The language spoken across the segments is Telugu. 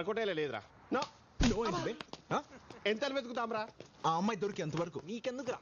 వర్కౌట్ అయ్యే లేదురా. ఎంత వెతుకుతాంరా? ఆ అమ్మాయి దొరికి ఎంతవరకు నీకెందుకురా?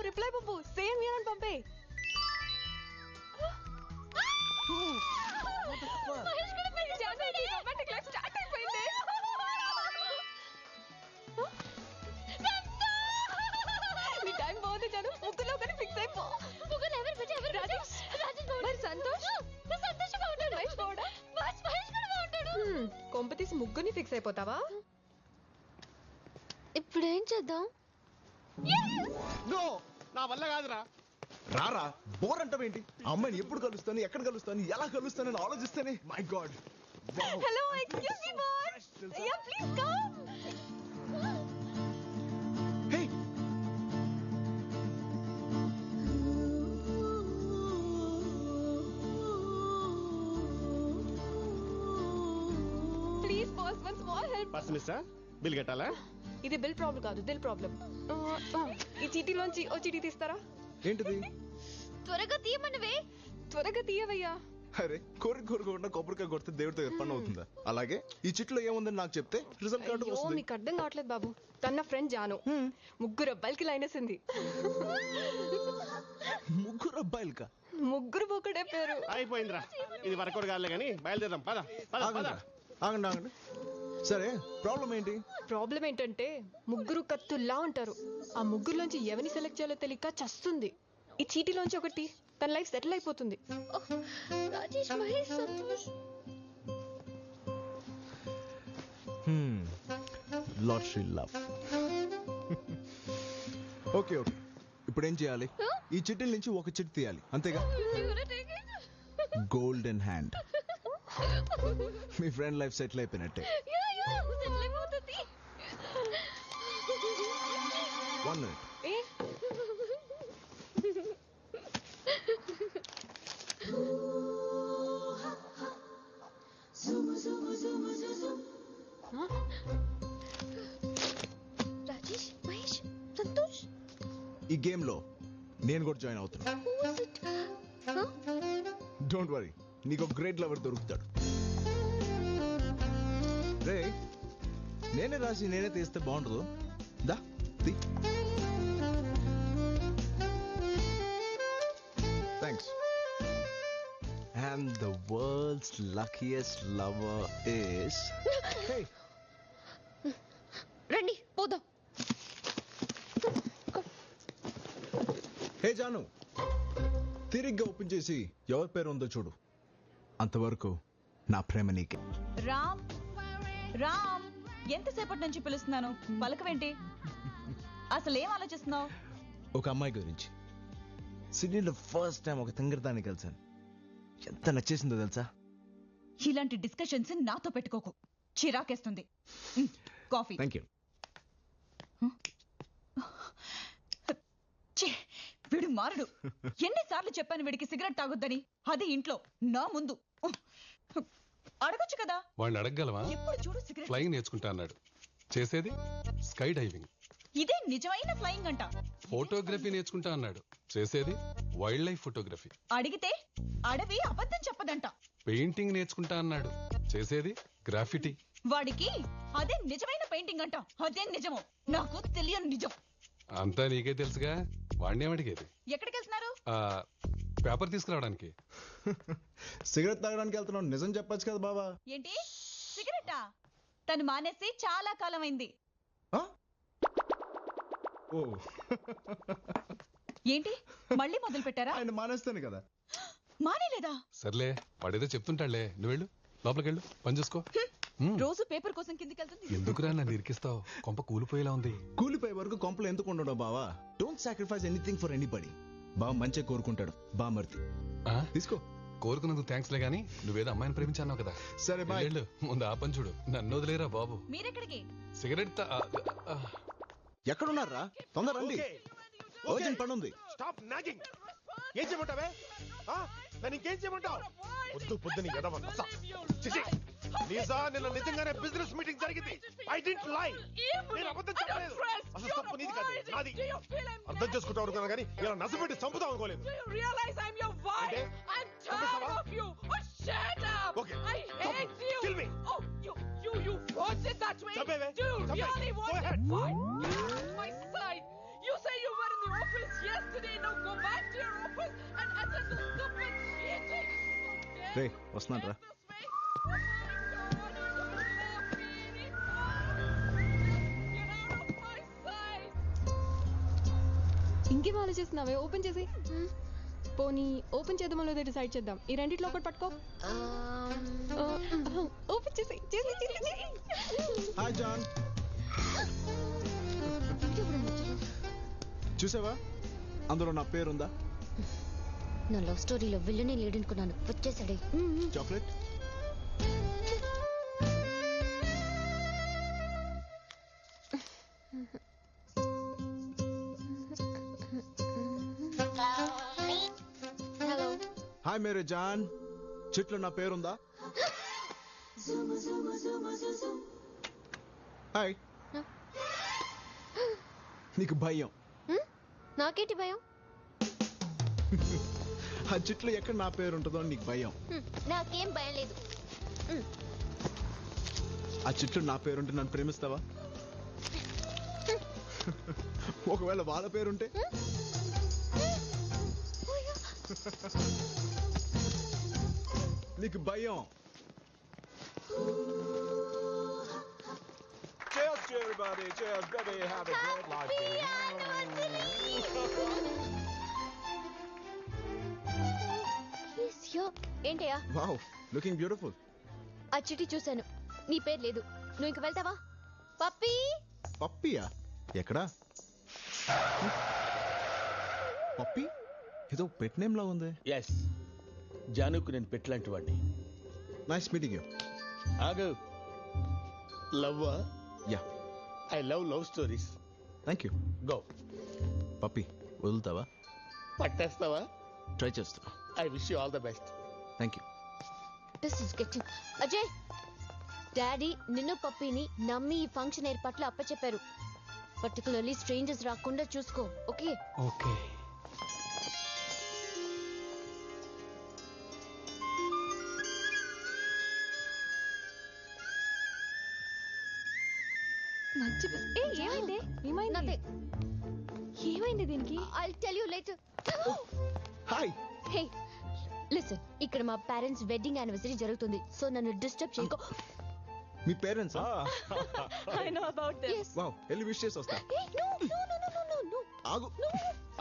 రిప్లై పంపు సేమ్ ఇయర్ అని పంపే. నీ టైం బాగుంది జాను, ముగ్గులో కానీ ఫిక్స్ అయిపో. కొంప తీసి ముగ్గుని ఫిక్స్ అయిపోతావా? ఇప్పుడేం చేద్దాం? నా వల్ల కాదురా. రారా, బోర్ అంటావేంటి? ఆ అమ్మాయిని ఎప్పుడు కలుస్తాను, ఎక్కడ కలుస్తాను, ఎలా కలుస్తానని ఆలోచిస్తేనే my god. Hello, excuse me boss. Yeah please come. Hey, please boss, one small help. Purse మిస్సా? బిల్ కట్టాలా? ఇది బిల్ ప్రాబ్లం కాదు, దిల్ ప్రాబ్లం. ఈ చీటీలోంచి ఓ చీటీ తీస్తారా? ఏంటిది? త్వరగా తీయమనవే. త్వరగా తీయవయ్యా. అరే, కోరుకోకుండా కొబ్బరికాయ కొడితే దేవుడితో పని అవుతుందా? అలాగే ఈ చిట్లో ఏముందని నాకు చెప్తే రిజల్ట్ కార్డు వస్తుంది. మీకు అర్థం కావట్లేదు బాబు. తన ఫ్రెండ్ జాను ముగ్గురు అబ్బాయిలకి లైన్ వేసింది. ముగ్గురు అబ్బాయిలకా? ముగ్గురు ఒకటే పేరు. అయిపోయిందిరా, ఇది వర్కౌట్ కాలే కానీ బయలుదేరాం. పద పద పద. ఆగండి ఆగండి. సరే, ప్రాబ్లం ఏంటి? ప్రాబ్లం ఏంటంటే ముగ్గురు కత్తుల్లా ఉంటారు. ఆ ముగ్గురులోంచి ఎవరిని సెలెక్ట్ చేయాలో తెలియక చస్తుంది. ఈ చీటీలోంచి ఒకటి, తన లైఫ్ సెటిల్ అయిపోతుంది. Rajesh, Mahesh, Santosh. Lottery love. Okay okay, ఇప్పుడు ఏం చేయాలి? ఈ చిట్టీల నుంచి ఒక చిట్టి తీయాలి, అంతేగా? Golden hand. మీ ఫ్రెండ్ లైఫ్ సెటిల్ అయిపోయినట్టే. 1 minute. రాజేష్, మహేష్, సంతోష్. ఈ గేమ్ లో నేను కూడా జాయిన్ అవుతున్నా. డోంట్ వరీ, నీకు ఒక గ్రేట్ లవర్ దొరుకుతాడు. రే, నేనే రాసి నేనే తీస్తే బాగుండదు. దా తీ. Thanks. And the world's luckiest lover is. రండి పోదాం. హే జాను, తిరిగ్గా ఓపెన్ చేసి ఎవరి పేరు ఉందో చూడు. అంతవరకు నా ప్రేమ నీకే. రామ్, రామ్, ఎంతసేపటి నుంచి పిలుస్తున్నాను, పలకవేంటి? అసలు ఏం ఆలోచిస్తున్నావు? ఒక అమ్మాయి గురించి. సిడ్నీలో ఫస్ట్ టైం ఒక తింగరదాన్ని కలిసాను. ఎంత నచ్చేసిందో తెలుసా? ఇలాంటి డిస్కషన్స్ నాతో పెట్టుకోకు, చిరాకేస్తుంది. కాఫీ. Thank you. వీడు మారడు. ఎన్నిసార్లు చెప్పాను వీడికి సిగరెట్ తాగొద్దని, అది ఇంట్లో నా ముందు. అడగొచ్చు కదా. వాడిని అడగగలవా? ఎప్పుడు చూడు సిగరెట్. ఫ్లయింగ్ నేర్చుకుంటా అన్నాడు, చేసేది స్కై డైవింగ్. ఇదే నిజమైన ఫ్లయింగ్ అంట. ఫోటోగ్రఫీ నేర్చుకుంటా అన్నాడు, చేసేది వైల్డ్ లైఫ్ ఫోటోగ్రఫీ. అడిగితే అడవి అబద్ధం చెప్పదంట. పెయింటింగ్ నేర్చుకుంటా అన్నాడు, చేసేది గ్రాఫిటీ. వాడికి అదే నిజమైన పెయింటింగ్ అంట. అదే నిజమో నాకు తెలియని నిజం. అంతా నీకే తెలుసుగా. వాడినేమడిగేది? ఎక్కడికి వెళ్తున్నారు? పేపర్ తీసుకురావడానికి. సిగరెట్ తాగడానికి వెళ్తున్నావు, నిజం చెప్పొచ్చు కదా బాబా. ఏంటి సిగరెటా? తను మానేసి చాలా కాలం అయింది. ఓ, ఏంటి మళ్ళీ మొదలు పెట్టారా? ఆయన మానేస్తాను కదా. మానేలేదా? సర్లే, వాడేదో చెప్తుంటాడులే, నువ్వు వెళ్ళు, లోపలికి వెళ్ళు, పని చూసుకో. రోజు పేపర్ కోసం కిందికి వెళ్తుంది. ఎందుకురా నన్ను ఇరికిస్తావు? కొంప కూలిపోయేలా ఉంది. కూలిపోయే వరకు కొంపలు ఎందుకు ఉండడం బావా? Don't sacrifice anything for anybody. బావ మంచిగా కోరుకుంటాడు. బామర్తి తీసుకో. కోరుకున్నందుకు థ్యాంక్స్ లే గానీ, నువ్వేదో అమ్మాయిని ప్రేమించావు కదా. సరే బాయ్. వెళ్ళు, ముందు ఆ పని చూడు. నన్ను వదిలేరా బాబు. మీరెక్కడికి? సిగరెట్ ఎక్కడున్నారా? తొందర రండి, అర్జెంట్ పని ఉంది. Stop nagging. ఏం చేయమంటావే? నన్ను ఇంకేం చేయమంటావు? పొద్దుని ఎడవ. లీజా నిన్న నిజంగానే బిజినెస్ మీటింగ్ జరిగింది. ఐ డిడ్ంట్ లై. నేను అబద్ధం చెప్పలేదు. అసలు తప్పు నీది కాదు, నాది. అర్థం చేసుకుంటావు అనుకున్నా కానీ ఇలా నసపెట్టి చంపుతావు అనుకోలేదు. అంటే? చంపేస్తావా? Okay, kill me. చంపేవే. చంపే. Go ahead. You say you were in the office yesterday. Now go back to your office and attend the stupid meeting. రే వస్తున్నాను రా. ఇంకేం ఆలోచిస్తున్నావే? ఓపెన్ చేసి పోనీ ఓపెన్ చేద్దామో లేదో డిసైడ్ చేద్దాం. ఈ రెండిట్లో ఒకటి పట్టుకో. ఓపెన్ చేసి హాయ్ జాన్. చూసావా అందులో నా పేరుందా? నా లవ్ స్టోరీలో విల్లనే లేడనుకున్నాను. వచ్చేసాడే. చాక్లెట్. హలో. హాయ్ మేరే జాన్. చెట్లో నా పేరుందా? హాయ్. నీకు భయం? నాకేంటి భయం? ఆ చెట్లు ఎక్కడ నా పేరు ఉంటుందో నీకు భయం. నాకేం భయం లేదు. ఆ చెట్లు నా పేరుంటే నన్ను ప్రేమిస్తావా? ఒకవేళ వాళ్ళ పేరుంటే? నీకు భయం. Cheers to everybody. Cheers, baby. Have a great life, baby. ఏంటయ్యా? Wow, looking beautiful. ఆ చిటి చూశాను. నీ పేరు లేదు. నువ్వు ఇంక వెళ్తావా? పప్పీ. పప్పియా? ఎక్కడా? పప్పి ఏదో పెట్ నేమ్ లా ఉంది. ఎస్, జానుకు నేను పెట్టలాంటి వాడిని. Nice meeting you. ఆగు. లవ్వా? Yeah. I love stories. Thank you. Go. పప్పి వదులుతావా? పట్టేస్తావా? ట్రై చేస్తా. I wish you all the best. Thank you. This is getting. Ajay, daddy నిన్ను పప్పీని నమ్మి ఈ ఫంక్షన్ ఏర్పాట్లు అప్పచెప్పారు. పర్టికులర్లీ స్ట్రేంజర్స్ రాకుండా చూసుకో. ఓకే? ఓకే. మంచి ఏమైంది? ఏమైంది? ఏమైంది దీనికి? I'll tell you later. Hi. Hey, listen. ఇక్కడ మా పేరెంట్స్ వెడ్డింగ్ యానివర్సరీ జరుగుతుంది. సో నన్ను డిస్టర్బ్ చేయకో. మీ parents? I know about this. Yes. Wow, వెళ్ళి విష్ చేసి వస్తా. Hey, no. ఆగు.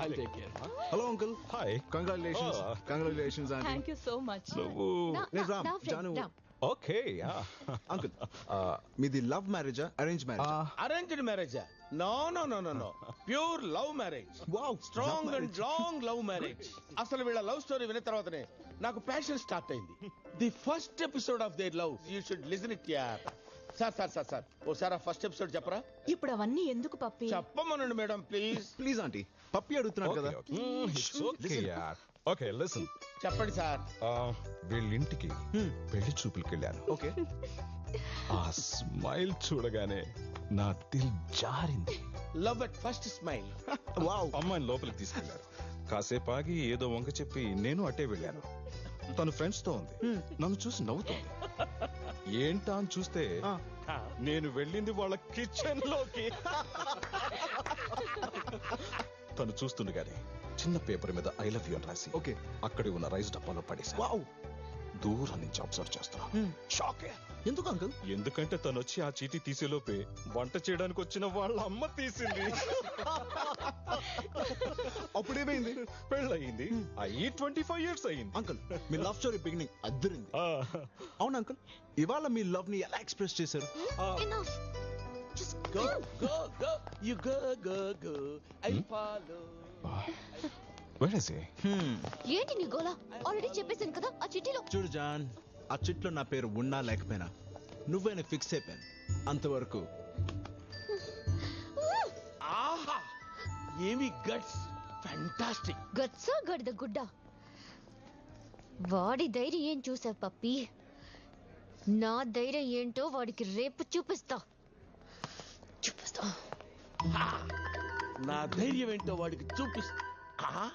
I'll take care. Hello uncle. Hi. Congratulations. Congratulations aunty. Thank you so much. నేను Ram. Now, Jaanu. Ram. Okay, yeah. Uncle మీది లవ్ మ్యారేజా అరేంజ్ మ్యారేజ్? అరేంజ్డ్ మ్యారేజా? No. Pure love marriage. Wow, strong and long love marriage. అసలు వీళ్ళ లవ్ స్టోరీ విన్న తర్వాతనే నాకు ప్యాషన్ స్టార్ట్ అయింది. The first episode of their love you should listen it యార్. సార్ ఓసారి ఆ ఫస్ట్ ఎపిసోడ్ చెప్పరా? ఇప్పుడు అవన్నీ ఎందుకు పప్పి? చెప్పమనండి మేడం ప్లీజ్. ప్లీజ్ ఆంటీ, పప్పి అడుగుతున్నాడు కదా. It's okay, yeah. Okay, listen. చెప్పండి సార్. వీళ్ళింటికి పెళ్లి చూపులకి వెళ్ళాను. ఓకే. ఆ స్మైల్ చూడగానే నా దిల్ జారింది. Love at first smile. Wow. అమ్మాయిని లోపలికి తీసుకెళ్లారు. కాసేపు ఆగి ఏదో వంక చెప్పి నేను అట్టే వెళ్ళాను. తను ఫ్రెండ్స్ తో ఉంది. నన్ను చూసి నవ్వుతోంది. ఏంటా అని చూస్తే నేను వెళ్ళింది వాళ్ళ కిచెన్ లోకి. తను చూస్తుండగానే చిన్న పేపర్ మీద ఐ లవ్ యూ అని రాసి ఓకే అక్కడే ఉన్న రైస్ డబ్బాలో పడేసా. వావ్. దూరం నుంచి అబ్జర్వ్ చేస్తున్నా. షాక్. ఎందుకు అంకుల్? ఎందుకంటే తను వచ్చి ఆ చీటీ తీసేలోపే వంట చేయడానికి వచ్చిన వాళ్ళ అమ్మ తీసింది. అప్పుడేమైంది? పెళ్ళయింది. అయ్యి 25 years అయింది. అంకుల్ మీ లవ్ స్టోరీ బిగినింగ్ అద్దరింది. అవును అంకుల్, ఇవాళ మీ లవ్ ని ఎలా ఎక్స్ప్రెస్ చేశారు? Enough. Just Go. You go. I follow. Where is he? ఏంటి నీ గోలా? ఆల్రెడీ చెప్పేశాను కదా ఆ చిట్టిలో. చూడు జాన్, ఆ చిట్లో నా పేరు ఉన్నా లేకపోయినా నువ్వైనా ఫిక్స్ అయిపోయాను. అంతవరకు. ఆహా, ఏమి గట్స్. ఫ్యాంటాస్టిక్. గట్సా గడిద గుడ్డ. వాడి ధైర్యం ఏం చూసావు పప్పి? నా ధైర్యం ఏంటో వాడికి రేపు చూపిస్తా. నా ధైర్యం ఏంటో వాడికి చూపిస్తా.